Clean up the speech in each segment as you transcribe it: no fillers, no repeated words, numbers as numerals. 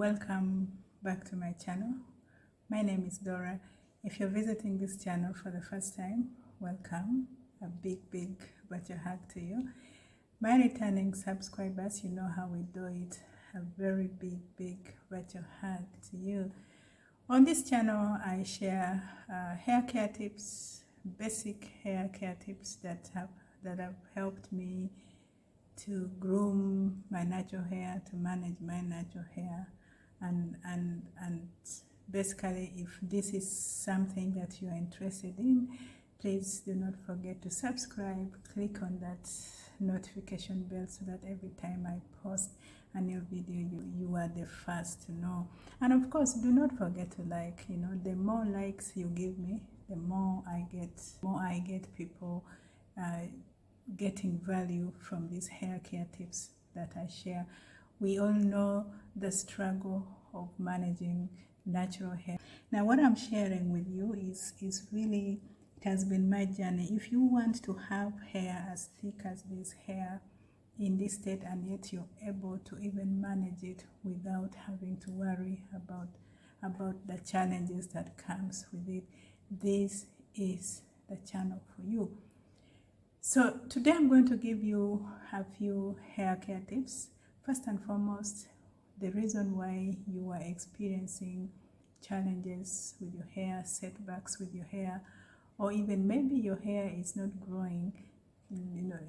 Welcome back to my channel. My name is Dora. If you're visiting this channel for the first time, welcome. A big virtual hug to you. My returning subscribers, you know how we do it. A very big virtual hug to you. On this channel, I share hair care tips, basic hair care tips that have helped me to groom my natural hair, to manage my natural hair, and basically, if this is something that you are interested in, please do not forget to subscribe. Click on that notification bell so that every time I post a new video, you are the first to know. And of course, do not forget to like. You know, the more likes you give me, the more I get people getting value from these hair care tips that I share. We all know the struggle of managing natural hair. Now, what I'm sharing with you is really, it has been my journey. If you want to have hair as thick as this hair in this state, and yet you're able to even manage it without having to worry about the challenges that comes with it, this is the channel for you. So today I'm going to give you a few hair care tips. First and foremost, the reason why you are experiencing challenges with your hair, setbacks with your hair, or even maybe your hair is not growing,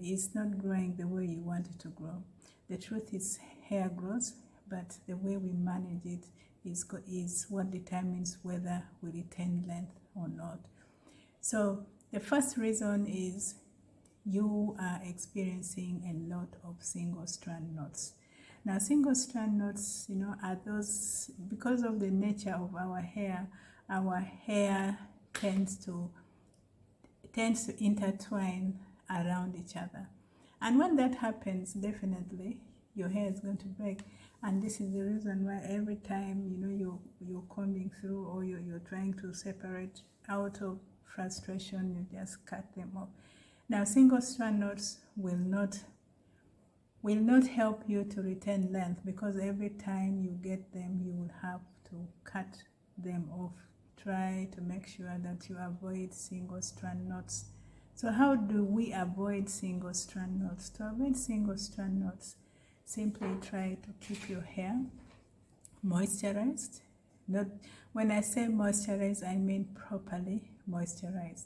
it's not growing the way you want it to grow. The truth is, hair grows, but the way we manage it is what determines whether we retain length or not. So the first reason is you are experiencing a lot of single strand knots. Now, single strand knots, are those, because of the nature of our hair tends to intertwine around each other. And when that happens, definitely your hair is going to break. And this is the reason why every time, you're combing through, or you're trying to separate, out of frustration, you just cut them off. Now, single strand knots will not help you to retain length, because every time you get them, you will have to cut them off. Try to make sure that you avoid single strand knots. So how do we avoid single strand knots? To avoid single strand knots, simply try to keep your hair moisturized. When I say moisturized, I mean properly moisturized.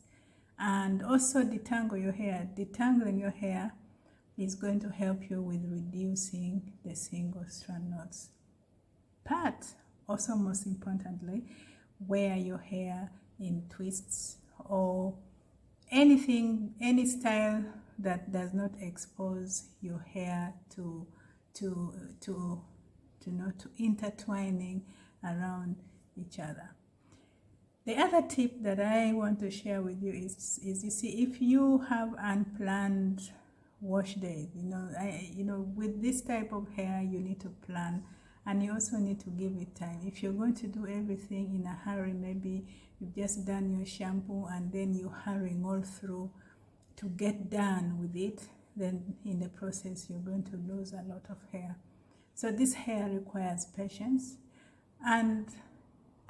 And also detangle your hair. Detangling your hair is going to help you with reducing the single strand knots. But also, most importantly, wear your hair in twists or anything, any style that does not expose your hair to intertwining around each other. The other tip that I want to share with you is you see, if you have unplanned wash days, with this type of hair, you need to plan, and you also need to give it time. If you're going to do everything in a hurry, maybe you've just done your shampoo and then you're hurrying all through to get done with it, then in the process you're going to lose a lot of hair. So this hair requires patience, and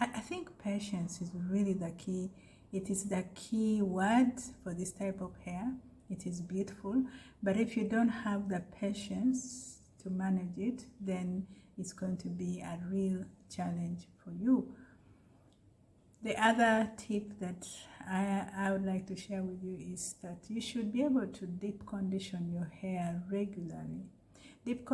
I think patience is really the key. It is the key word for this type of hair. It is beautiful, but if you don't have the patience to manage it, then it's going to be a real challenge for you. The other tip that I would like to share with you is that you should be able to deep condition your hair regularly. Deep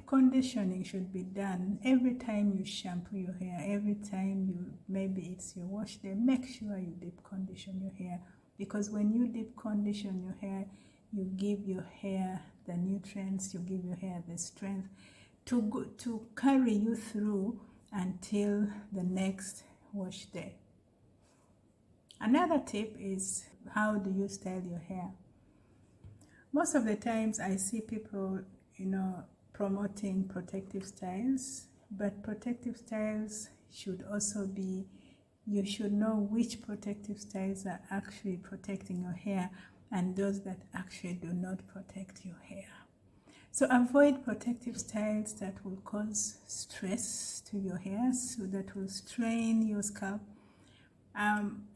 conditioning should be done every time you shampoo your hair, every time maybe it's your wash day. Make sure you deep condition your hair, because when you deep condition your hair, you give your hair the nutrients, you give your hair the strength to carry you through until the next wash day. Another tip is, how do you style your hair? Most of the times I see people promoting protective styles, but protective styles should also be, you should know which protective styles are actually protecting your hair and those that actually do not protect your hair. So avoid protective styles that will cause stress to your hair, so that will strain your scalp.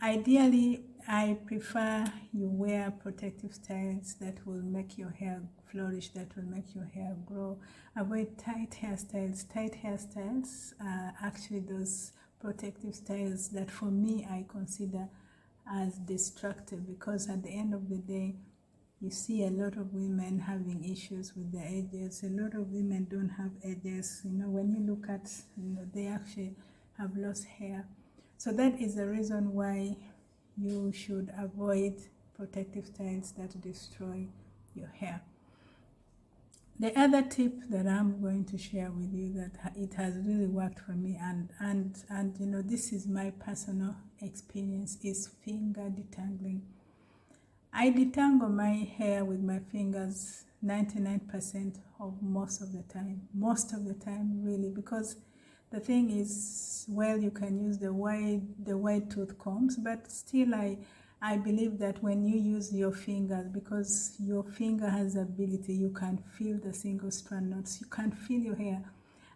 Ideally, I prefer you wear protective styles that will make your hair flourish, that will make your hair grow. Avoid tight hairstyles. Tight hairstyles are actually those protective styles that for me I consider as destructive, because at the end of the day, you see a lot of women having issues with their edges. A lot of women don't have edges. When you look at, they actually have lost hair. So that is the reason why you should avoid protective styles that destroy your hair. The other tip that I'm going to share with you that it has really worked for me, and this is my personal experience, is finger detangling. I detangle my hair with my fingers 99% of most of the time really, because the thing is, well, you can use the wide tooth combs, but still I believe that when you use your fingers, because your finger has the ability, you can feel the single strand knots, you can feel your hair,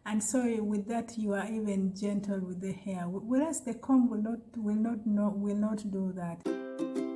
and so with that you are even gentle with the hair, whereas the comb will not do that.